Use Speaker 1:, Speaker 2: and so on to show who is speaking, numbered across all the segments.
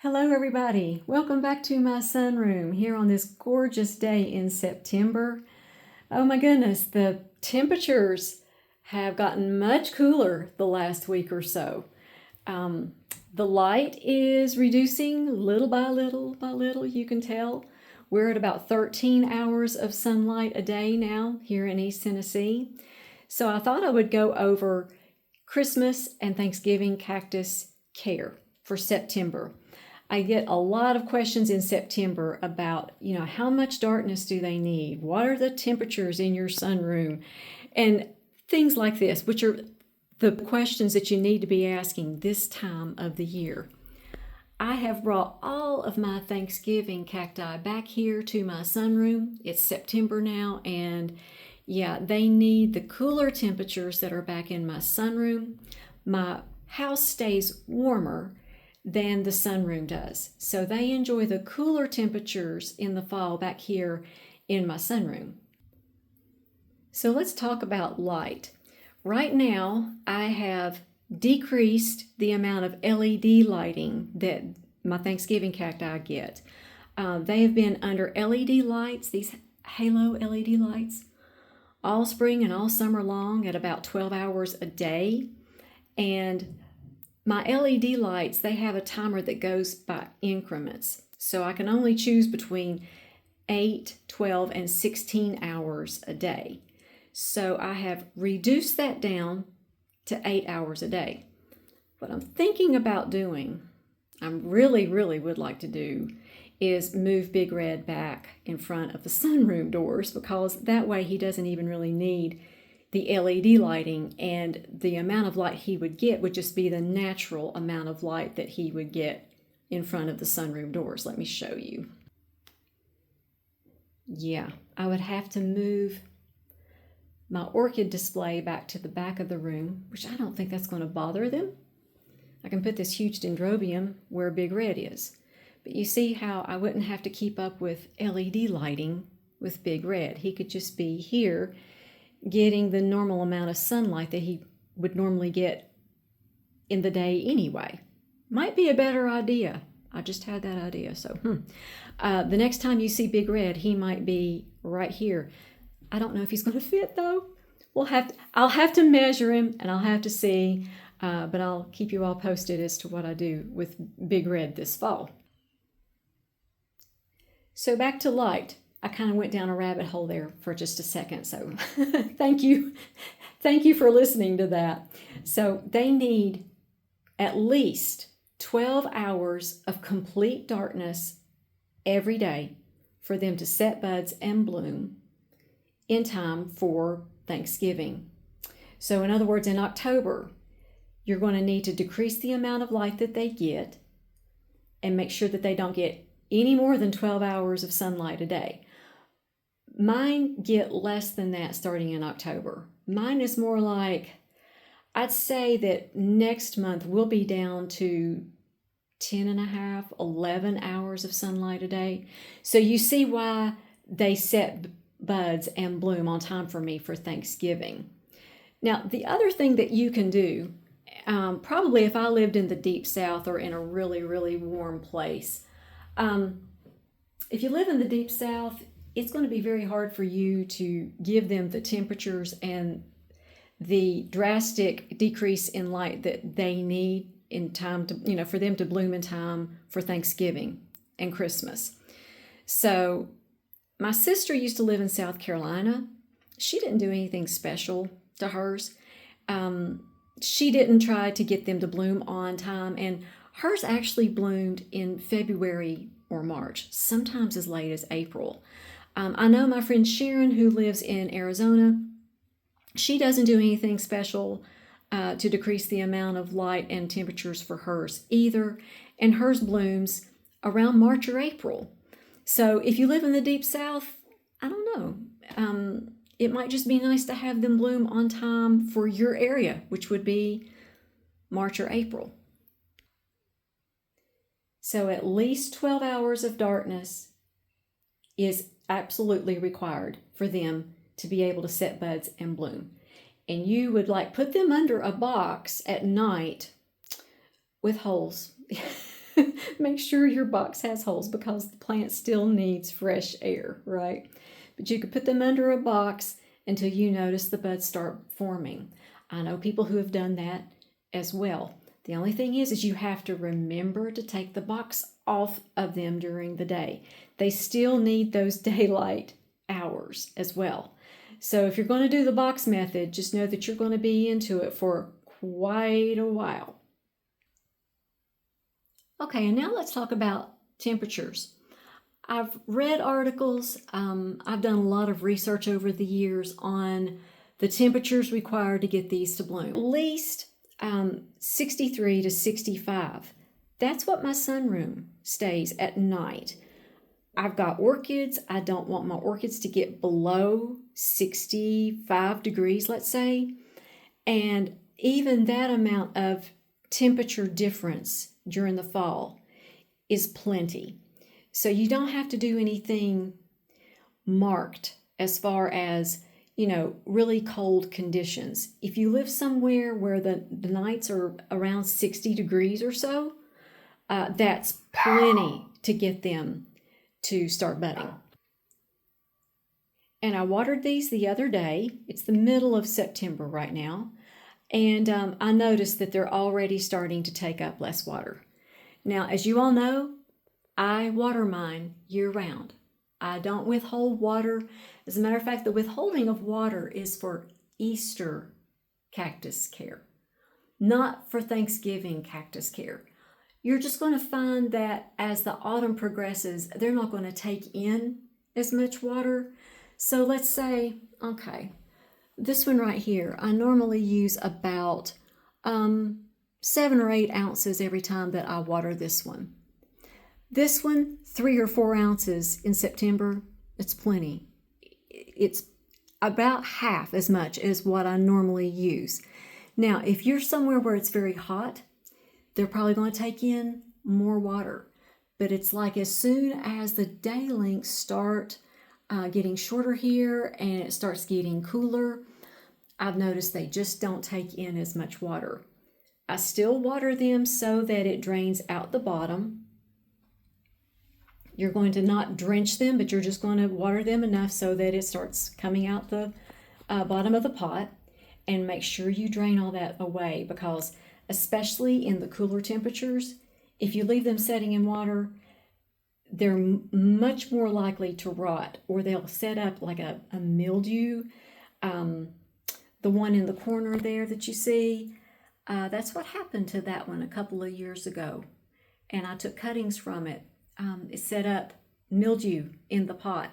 Speaker 1: Hello everybody, welcome back to my sunroom here on this gorgeous day in September. Oh my goodness, the temperatures have gotten much cooler the last week or so. The light is reducing little by little, you can tell. We're at about 13 hours of sunlight a day now here in East Tennessee. So I thought I would go over Christmas and Thanksgiving cactus care for September. I get a lot of questions in September about, how much darkness do they need? What are the temperatures in your sunroom? And things like this, which are the questions that you need to be asking this time of the year. I have brought all of my Thanksgiving cacti back here to my sunroom. It's September now, and yeah, they need the cooler temperatures that are back in my sunroom. My house stays warmer than the sunroom does. So they enjoy the cooler temperatures in the fall back here in my sunroom. So let's talk about light. Right now, I have decreased the amount of LED lighting that my Thanksgiving cacti get. They have been under LED lights, these halo LED lights, all spring and all summer long at about 12 hours a day. And my LED lights, they have a timer that goes by increments. So I can only choose between 8, 12, and 16 hours a day. So I have reduced that down to 8 hours a day. What I'm thinking about doing, I really would like to do, is move Big Red back in front of the sunroom doors, because that way he doesn't even really need the LED lighting, and the amount of light he would get would just be the natural amount of light that he would get in front of the sunroom doors. Let me show you. Yeah, I would have to move my orchid display back to the back of the room, which I don't think that's going to bother them. I can put this huge dendrobium where Big Red is. But you see how I wouldn't have to keep up with LED lighting with Big Red. He could just be here getting the normal amount of sunlight that he would normally get in the day anyway. Might be a better idea. I just had that idea. So the next time you see Big Red, he might be right here. I don't know if he's going to fit though. I'll have to measure him, and I'll have to see, but I'll keep you all posted as to what I do with Big Red this fall. So back to light. I kind of went down a rabbit hole there for just a second, so thank you. Thank you for listening to that. So they need at least 12 hours of complete darkness every day for them to set buds and bloom in time for Thanksgiving. So in other words, in October, you're going to need to decrease the amount of light that they get and make sure that they don't get any more than 12 hours of sunlight a day. Mine get less than that starting in October. Mine is more like, I'd say that next month we'll be down to 10 and a half, 11 hours of sunlight a day. So you see why they set buds and bloom on time for me for Thanksgiving. Now, the other thing that you can do, probably if I lived in the deep south or in a really warm place, if you live in the deep south, it's going to be very hard for you to give them the temperatures and the drastic decrease in light that they need in time to, for them to bloom in time for Thanksgiving and Christmas. So my sister used to live in South Carolina. She didn't do anything special to hers. She didn't try to get them to bloom on time, and hers actually bloomed in February or March, sometimes as late as April. I know my friend Sharon, who lives in Arizona, she doesn't do anything special to decrease the amount of light and temperatures for hers either, and hers blooms around March or April. So if you live in the deep south, I don't know. It might just be nice to have them bloom on time for your area, which would be March or April. So at least 12 hours of darkness is absolutely required for them to be able to set buds and bloom. And you would put them under a box at night with holes make sure your box has holes because the plant still needs fresh air, right? But you could put them under a box until you notice the buds start forming. I know people who have done that as well. The only thing is you have to remember to take the box off of them during the day. They still need those daylight hours as well. So if you're going to do the box method, just know that you're going to be into it for quite a while. Okay, and now let's talk about temperatures. I've read articles, I've done a lot of research over the years on the temperatures required to get these to bloom. At least 63 to 65. That's what my sunroom stays at night. I've got orchids. I don't want my orchids to get below 65 degrees, let's say. And even that amount of temperature difference during the fall is plenty. So you don't have to do anything marked as far as, really cold conditions. If you live somewhere where the nights are around 60 degrees or so, that's plenty to get them to start budding. And I watered these the other day. It's the middle of September right now. And I noticed that they're already starting to take up less water. Now, as you all know, I water mine year round. I don't withhold water. As a matter of fact, the withholding of water is for Easter cactus care, not for Thanksgiving cactus care. You're just going to find that as the autumn progresses, they're not going to take in as much water. So let's say, okay, this one right here, I normally use about 7 or 8 ounces every time that I water this one. This one, 3 or 4 ounces in September, it's plenty. It's about half as much as what I normally use. Now, if you're somewhere where it's very hot, they're probably going to take in more water. But it's like as soon as the day lengths start getting shorter here and it starts getting cooler, I've noticed they just don't take in as much water. I still water them so that it drains out the bottom. You're going to not drench them, but you're just going to water them enough so that it starts coming out the bottom of the pot. And make sure you drain all that away, because especially in the cooler temperatures, if you leave them setting in water, they're much more likely to rot, or they'll set up like a mildew. The one in the corner there that you see, that's what happened to that one a couple of years ago. And I took cuttings from it. It set up mildew in the pot,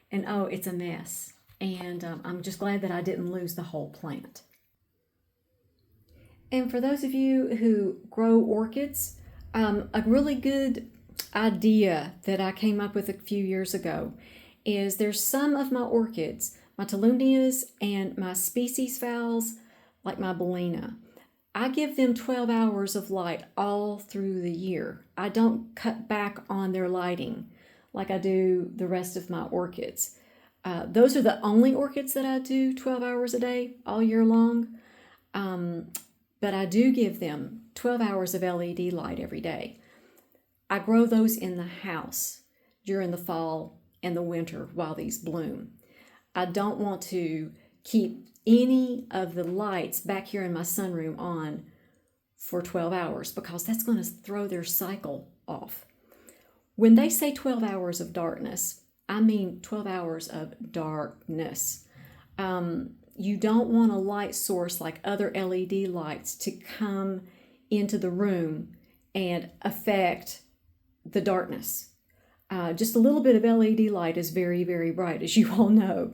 Speaker 1: and it's a mess. And I'm just glad that I didn't lose the whole plant. And for those of you who grow orchids, a really good idea that I came up with a few years ago is there's some of my orchids, my Tolunias and my species phals, like my Bellina. I give them 12 hours of light all through the year. I don't cut back on their lighting like I do the rest of my orchids. Those are the only orchids that I do 12 hours a day all year long. But I do give them 12 hours of LED light every day. I grow those in the house during the fall and the winter while these bloom. I don't want to keep any of the lights back here in my sunroom on for 12 hours because that's going to throw their cycle off. When they say 12 hours of darkness, I mean 12 hours of darkness. You don't want a light source like other LED lights to come into the room and affect the darkness. Just a little bit of LED light is very, very bright, as you all know.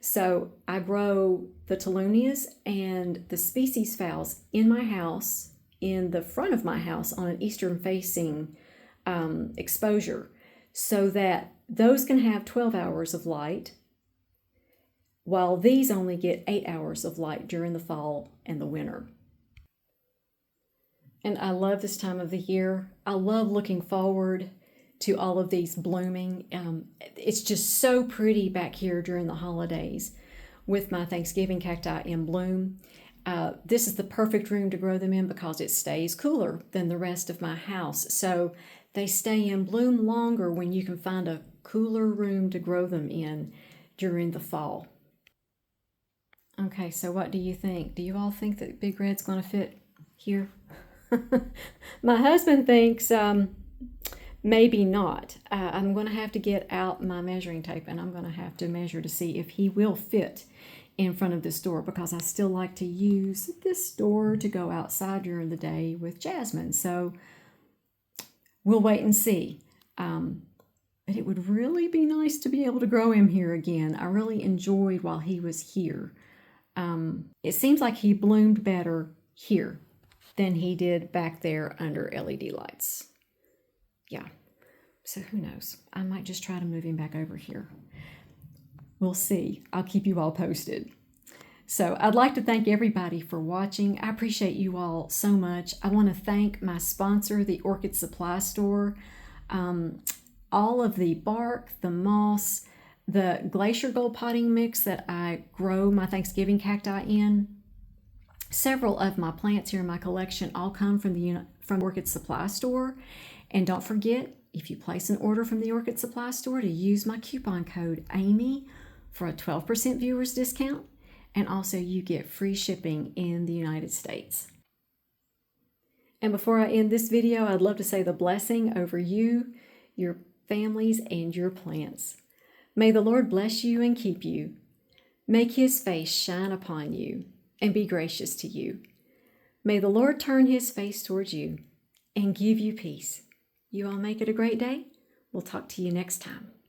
Speaker 1: So I grow the Tolunias and the species phals in my house, in the front of my house on an eastern facing exposure, so that those can have 12 hours of light, while these only get 8 hours of light during the fall and the winter. And I love this time of the year. I love looking forward to all of these blooming. It's just so pretty back here during the holidays with my Thanksgiving cacti in bloom. This is the perfect room to grow them in because it stays cooler than the rest of my house. So they stay in bloom longer when you can find a cooler room to grow them in during the fall. Okay, so what do you think? Do you all think that Big Red's going to fit here? My husband thinks maybe not. I'm going to have to get out my measuring tape and I'm going to have to measure to see if he will fit in front of this door, because I still like to use this door to go outside during the day with Jasmine. So we'll wait and see. But it would really be nice to be able to grow him here again. I really enjoyed while he was here. It seems like he bloomed better here than he did back there under LED lights. Yeah, so who knows? I might just try to move him back over here. We'll see. I'll keep you all posted. So I'd like to thank everybody for watching. I appreciate you all so much. I want to thank my sponsor, the Orchid Supply Store. All of the bark, the moss, the Glacier Gold potting mix that I grow my Thanksgiving cacti in. Several of my plants here in my collection all come from Orchid Supply Store. And don't forget, if you place an order from the Orchid Supply Store, to use my coupon code AMY for a 12% viewers discount, and also you get free shipping in the United States. And before I end this video, I'd love to say the blessing over you, your families, and your plants. May the Lord bless you and keep you. Make his face shine upon you and be gracious to you. May the Lord turn his face towards you and give you peace. You all make it a great day. We'll talk to you next time.